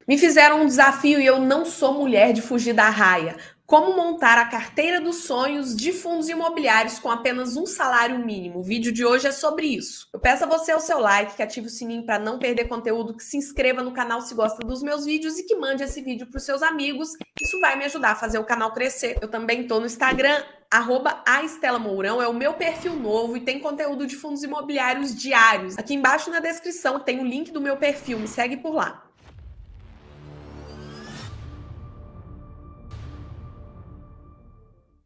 Me fizeram um desafio e eu não sou mulher de fugir da raia. Como montar a carteira dos sonhos de fundos imobiliários com apenas um salário mínimo? O vídeo de hoje é sobre isso. Eu peço a você o seu like, que ative o sininho para não perder conteúdo, que se inscreva no canal se gosta dos meus vídeos e que mande esse vídeo para os seus amigos. Isso vai me ajudar a fazer o canal crescer. Eu também estou no Instagram, @aestelamourão, é o meu perfil novo e tem conteúdo de fundos imobiliários diários. Aqui embaixo na descrição tem o link do meu perfil, me segue por lá.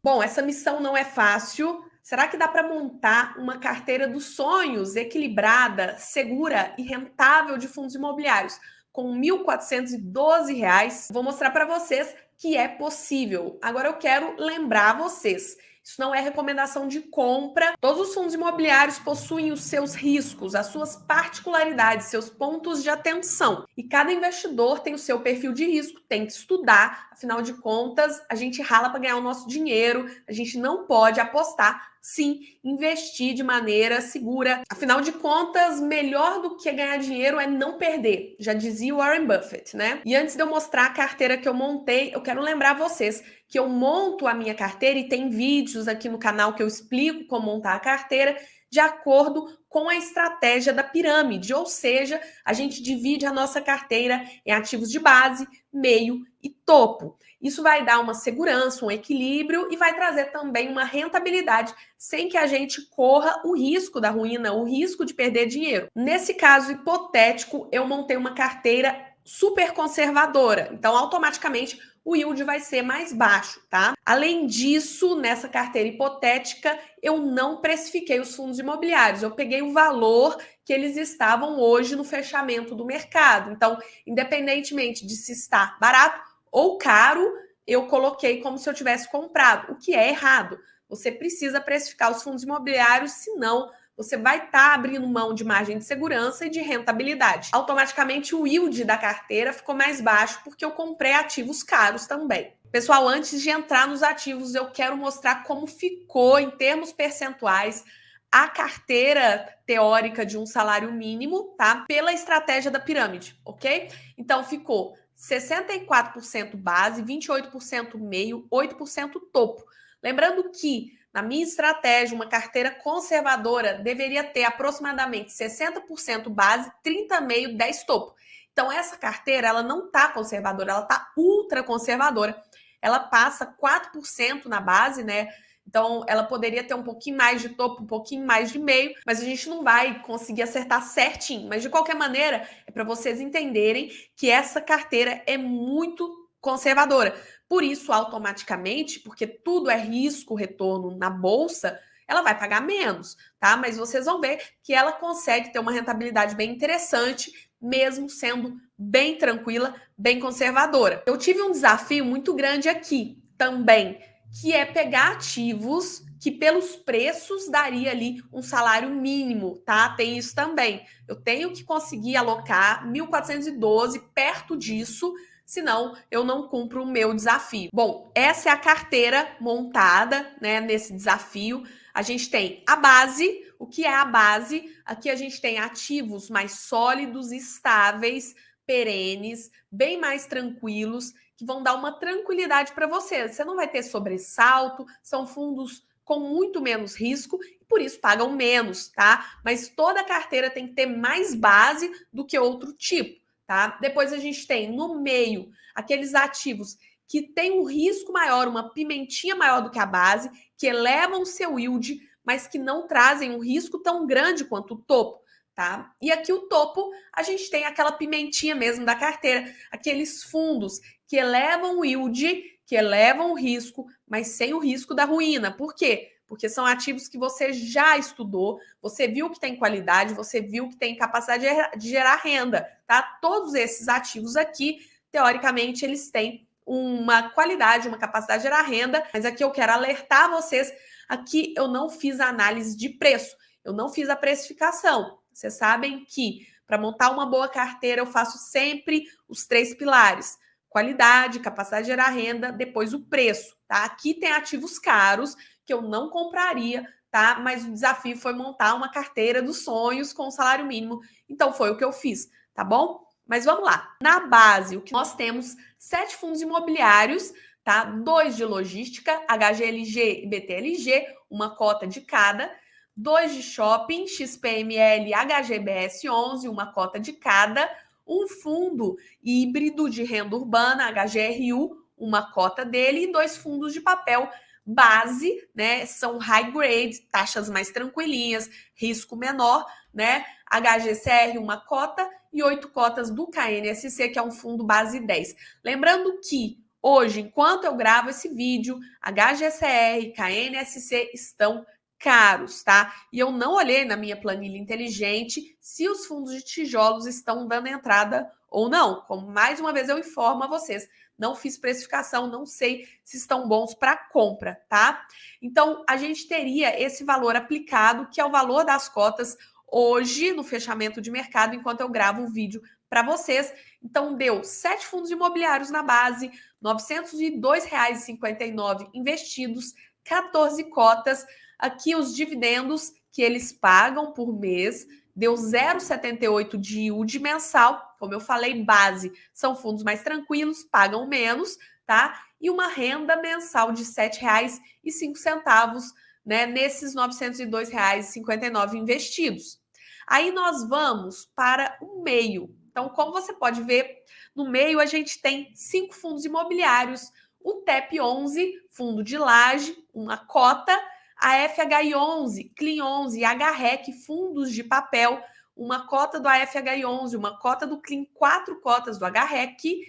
Bom, essa missão não é fácil. Será que dá para montar uma carteira dos sonhos equilibrada, segura e rentável de fundos imobiliários com R$ 1.412? Vou mostrar para vocês que é possível. Agora eu quero lembrar vocês, isso não é recomendação de compra. Todos os fundos imobiliários possuem os seus riscos, as suas particularidades, seus pontos de atenção. E cada investidor tem o seu perfil de risco, tem que estudar. Afinal de contas, a gente rala para ganhar o nosso dinheiro, a gente não pode apostar, sim, investir de maneira segura. Afinal de contas, melhor do que ganhar dinheiro é não perder, já dizia o Warren Buffett, né? E antes de eu mostrar a carteira que eu montei, eu quero lembrar vocês que eu monto a minha carteira e tem vídeos aqui no canal que eu explico como montar a carteira de acordo com a estratégia da pirâmide, ou seja, a gente divide a nossa carteira em ativos de base, meio e topo. Isso vai dar uma segurança, um equilíbrio e vai trazer também uma rentabilidade sem que a gente corra o risco da ruína, o risco de perder dinheiro. Nesse caso hipotético, eu montei uma carteira super conservadora, então automaticamente o yield vai ser mais baixo, tá? Além disso, nessa carteira hipotética, eu não precifiquei os fundos imobiliários, eu peguei o valor que eles estavam hoje no fechamento do mercado. Então, independentemente de se está barato ou caro, eu coloquei como se eu tivesse comprado, o que é errado. Você precisa precificar os fundos imobiliários, senão você vai estar abrindo mão de margem de segurança e de rentabilidade. Automaticamente o yield da carteira ficou mais baixo porque eu comprei ativos caros também. Pessoal, antes de entrar nos ativos, eu quero mostrar como ficou em termos percentuais a carteira teórica de um salário mínimo, tá? Pela estratégia da pirâmide, ok? Então ficou 64% base, 28% meio, 8% topo. Lembrando que na minha estratégia, uma carteira conservadora deveria ter aproximadamente 60% base, 30 meio, 10 topo. Então essa carteira, ela não está conservadora, ela está ultra conservadora. Ela passa 4% na base, né? Então ela poderia ter um pouquinho mais de topo, um pouquinho mais de meio, mas a gente não vai conseguir acertar certinho. Mas de qualquer maneira, é para vocês entenderem que essa carteira é muito conservadora. Por isso, automaticamente, porque tudo é risco, retorno na bolsa, ela vai pagar menos, tá? Mas vocês vão ver que ela consegue ter uma rentabilidade bem interessante, mesmo sendo bem tranquila, bem conservadora. Eu tive um desafio muito grande aqui também, que é pegar ativos que pelos preços daria ali um salário mínimo, tá? Tem isso também. Eu tenho que conseguir alocar 1.412 perto disso, senão eu não cumpro o meu desafio. Bom, essa é a carteira montada, né, nesse desafio. A gente tem a base. O que é a base? Aqui a gente tem ativos mais sólidos, estáveis, perenes, bem mais tranquilos, que vão dar uma tranquilidade para você. Você não vai ter sobressalto, são fundos com muito menos risco e por isso pagam menos, tá? Mas toda a carteira tem que ter mais base do que outro tipo, tá? Depois a gente tem no meio aqueles ativos que têm um risco maior, uma pimentinha maior do que a base, que elevam o seu yield, mas que não trazem um risco tão grande quanto o topo, tá? E aqui o topo, a gente tem aquela pimentinha mesmo da carteira, aqueles fundos que elevam o yield, que elevam o risco, mas sem o risco da ruína. Por quê? Porque são ativos que você já estudou, você viu que tem qualidade, você viu que tem capacidade de gerar renda, tá? Todos esses ativos aqui, teoricamente, eles têm uma qualidade, uma capacidade de gerar renda, mas aqui eu quero alertar vocês, aqui eu não fiz a análise de preço, eu não fiz a precificação. Vocês sabem que para montar uma boa carteira eu faço sempre os 3 pilares: qualidade, capacidade de gerar renda, depois o preço, tá? Aqui tem ativos caros que eu não compraria, tá? Mas o desafio foi montar uma carteira dos sonhos com salário mínimo. Então foi o que eu fiz, tá bom? Mas vamos lá. Na base, o que nós temos 7 fundos imobiliários, tá? 2 de logística, HGLG e BTLG, uma cota de cada. 2 de shopping, XPML e HGBS 11, uma cota de cada. Um fundo híbrido de renda urbana, HGRU, uma cota dele. E 2 fundos de papel base, né? São high grade, taxas mais tranquilinhas, risco menor, né? HGCR, uma cota, e 8 cotas do KNSC, que é um fundo base 10. Lembrando que hoje, enquanto eu gravo esse vídeo, HGCR e KNSC estão caros, tá? E eu não olhei na minha planilha inteligente se os fundos de tijolos estão dando entrada ou não. Como mais uma vez eu informo a vocês, não fiz precificação, não sei se estão bons para compra, tá? Então, a gente teria esse valor aplicado, que é o valor das cotas hoje no fechamento de mercado, enquanto eu gravo o vídeo para vocês. Então, deu 7 fundos imobiliários na base, R$ 902,59 investidos, 14 cotas. Aqui os dividendos que eles pagam por mês, deu 0,78 de yield mensal. Como eu falei, base são fundos mais tranquilos, pagam menos, tá? E uma renda mensal de R$ 7,05, né, nesses R$ 902,59 investidos. Aí nós vamos para o meio. Então, como você pode ver, no meio a gente tem 5 fundos imobiliários, o TEP 11, fundo de laje, uma cota, a FHI 11, CLIN 11 e HREC, fundos de papel, uma cota do AFHI 11, uma cota do CLIN, 4 cotas do HREC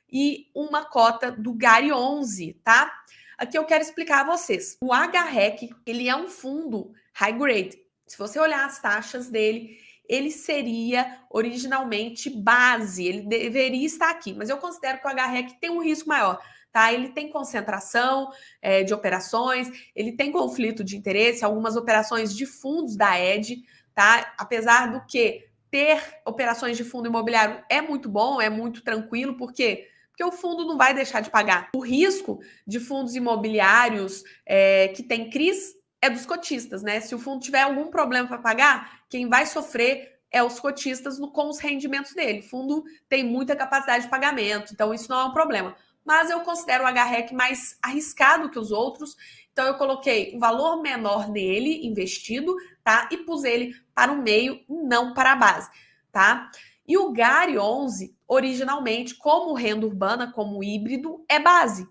e uma cota do GARI 11, tá? Aqui eu quero explicar a vocês. O HREC, ele é um fundo high grade. Se você olhar as taxas dele, ele seria originalmente base, ele deveria estar aqui, mas eu considero que o HREC tem um risco maior, tá? Ele tem concentração de operações, ele tem conflito de interesse, algumas operações de fundos da ED, tá? Apesar do que ter operações de fundo imobiliário é muito bom, é muito tranquilo, porque o fundo não vai deixar de pagar. O risco de fundos imobiliários que tem CRIs é dos cotistas, né? Se o fundo tiver algum problema para pagar, quem vai sofrer é os cotistas com os rendimentos dele. O fundo tem muita capacidade de pagamento, então isso não é um problema. Mas eu considero o HREC mais arriscado que os outros, então eu coloquei um valor menor nele, investido, tá? E pus ele para o meio, não para a base, tá? E o GARI 11, originalmente, como renda urbana, como híbrido, é base.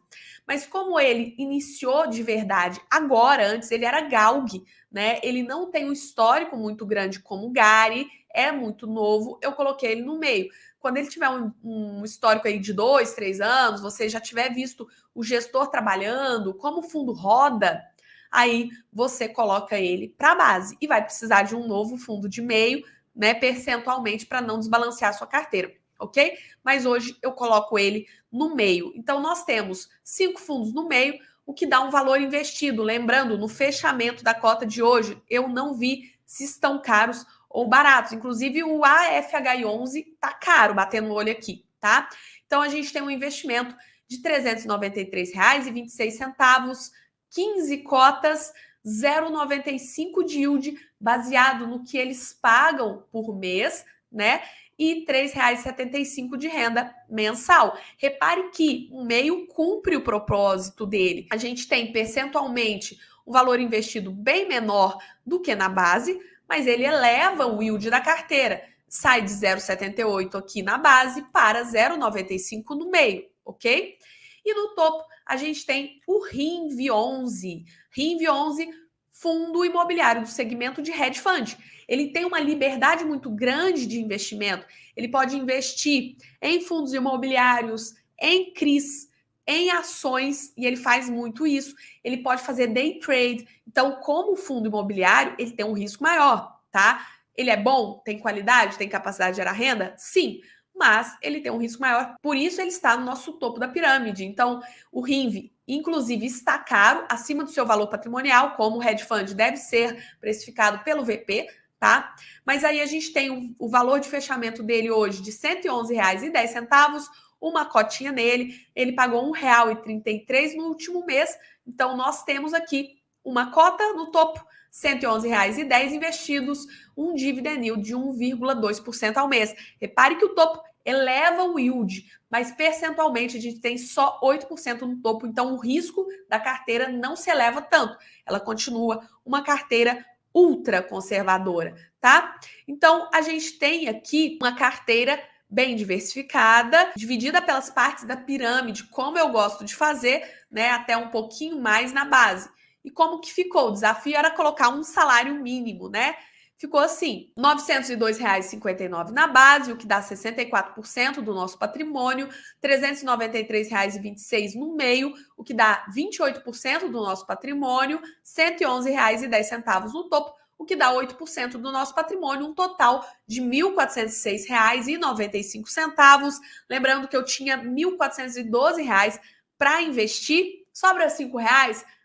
Mas como ele iniciou de verdade agora, antes ele era GALG, né? Ele não tem um histórico muito grande como o GARI, é muito novo, eu coloquei ele no meio. Quando ele tiver um histórico aí de 2, 3 anos, você já tiver visto o gestor trabalhando, como o fundo roda, aí você coloca ele para a base e vai precisar de um novo fundo de meio, né, percentualmente, para não desbalancear a sua carteira, ok? Mas hoje eu coloco ele no meio. Então, nós temos 5 fundos no meio, o que dá um valor investido. Lembrando, no fechamento da cota de hoje, eu não vi se estão caros ou baratos. Inclusive, o AFHI 11 tá caro, batendo o olho aqui, tá? Então, a gente tem um investimento de R$ 393,26, 15 cotas, 0,95 de yield, baseado no que eles pagam por mês, né? E R$ 3,75 de renda mensal. Repare que o meio cumpre o propósito dele. A gente tem percentualmente um valor investido bem menor do que na base, mas ele eleva o yield da carteira. Sai de 0,78 aqui na base para 0,95 no meio, ok? E no topo a gente tem o RINV 11. RINV 11, fundo imobiliário do segmento de hedge fund. Ele tem uma liberdade muito grande de investimento. Ele pode investir em fundos imobiliários, em CRIs, em ações, e ele faz muito isso. Ele pode fazer day trade. Então, como fundo imobiliário, ele tem um risco maior, tá? Ele é bom? Tem qualidade? Tem capacidade de gerar renda? Sim, mas ele tem um risco maior. Por isso, ele está no nosso topo da pirâmide. Então, o RINV, inclusive, está caro, acima do seu valor patrimonial, como o hedge fund deve ser precificado pelo VP, tá? Mas aí a gente tem o valor de fechamento dele hoje de R$ 111,10, uma cotinha nele, ele pagou R$ 1,33 no último mês, então nós temos aqui uma cota no topo, R$ 111,10 investidos, um dividend yield de 1,2% ao mês. Repare que o topo eleva o yield, mas percentualmente a gente tem só 8% no topo, então o risco da carteira não se eleva tanto. Ela continua uma carteira ultra conservadora, tá? Então a gente tem aqui uma carteira bem diversificada, dividida pelas partes da pirâmide, como eu gosto de fazer, né, até um pouquinho mais na base. E como que ficou? O desafio era colocar um salário mínimo, né? Ficou assim, R$ 902,59 na base, o que dá 64% do nosso patrimônio, R$ 393,26 no meio, o que dá 28% do nosso patrimônio, R$ 111,10 no topo, o que dá 8% do nosso patrimônio, um total de R$ 1.406,95. Lembrando que eu tinha R$ 1.412 para investir, sobra R$ 5,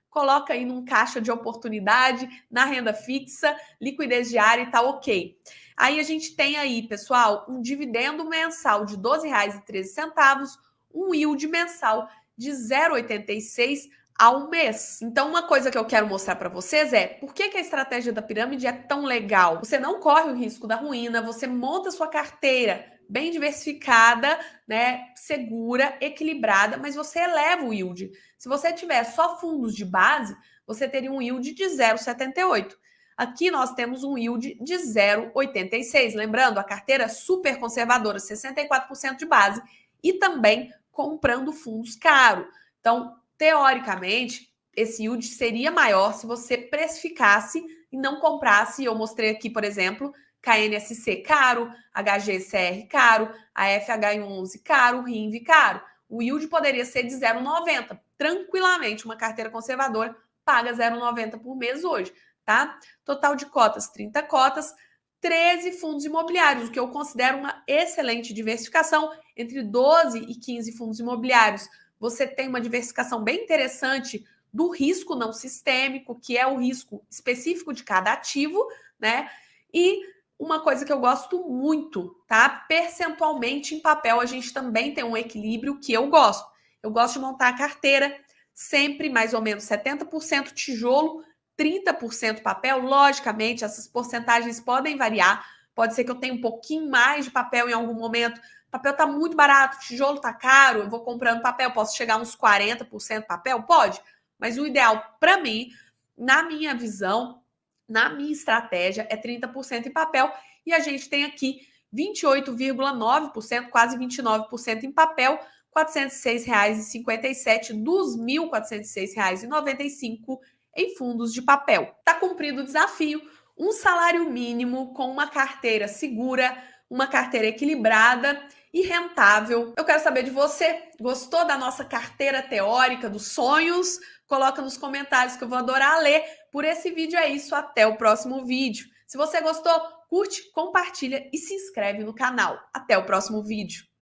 coloca aí num caixa de oportunidade, na renda fixa, liquidez diária e tá ok. Aí a gente tem aí, pessoal, um dividendo mensal de R$ 12,13, um yield mensal de 0,86 ao mês. Então, uma coisa que eu quero mostrar para vocês é por que a estratégia da pirâmide é tão legal. Você não corre o risco da ruína, você monta sua carteira bem diversificada, né, segura, equilibrada, mas você eleva o yield. Se você tiver só fundos de base, você teria um yield de 0,78. Aqui nós temos um yield de 0,86. Lembrando, a carteira super conservadora, 64% de base e também comprando fundos caro. Então, teoricamente, esse yield seria maior se você precificasse e não comprasse. Eu mostrei aqui, por exemplo, KNSC caro, HGCR caro, a FH11 caro, RINV caro. O yield poderia ser de 0,90. Tranquilamente, uma carteira conservadora paga 0,90 por mês hoje, tá? Total de cotas, 30 cotas, 13 fundos imobiliários, o que eu considero uma excelente diversificação entre 12 e 15 fundos imobiliários. Você tem uma diversificação bem interessante do risco não sistêmico, que é o risco específico de cada ativo, né? E uma coisa que eu gosto muito, tá? Percentualmente em papel, a gente também tem um equilíbrio que eu gosto. Eu gosto de montar a carteira sempre mais ou menos 70% tijolo, 30% papel. Logicamente, essas porcentagens podem variar. Pode ser que eu tenha um pouquinho mais de papel em algum momento. O papel tá muito barato, o tijolo tá caro, eu vou comprando papel, posso chegar a uns 40% papel? Pode. Mas o ideal para mim, na minha visão, na minha estratégia, é 30% em papel. E a gente tem aqui 28,9%, quase 29% em papel, R$ 406,57 dos R$ 1.406,95 em fundos de papel. Está cumprido o desafio, um salário mínimo com uma carteira segura, uma carteira equilibrada e rentável. Eu quero saber de você. Gostou da nossa carteira teórica dos sonhos? Coloca nos comentários que eu vou adorar ler. Por esse vídeo é isso, até o próximo vídeo. Se você gostou, curte, compartilha e se inscreve no canal. Até o próximo vídeo.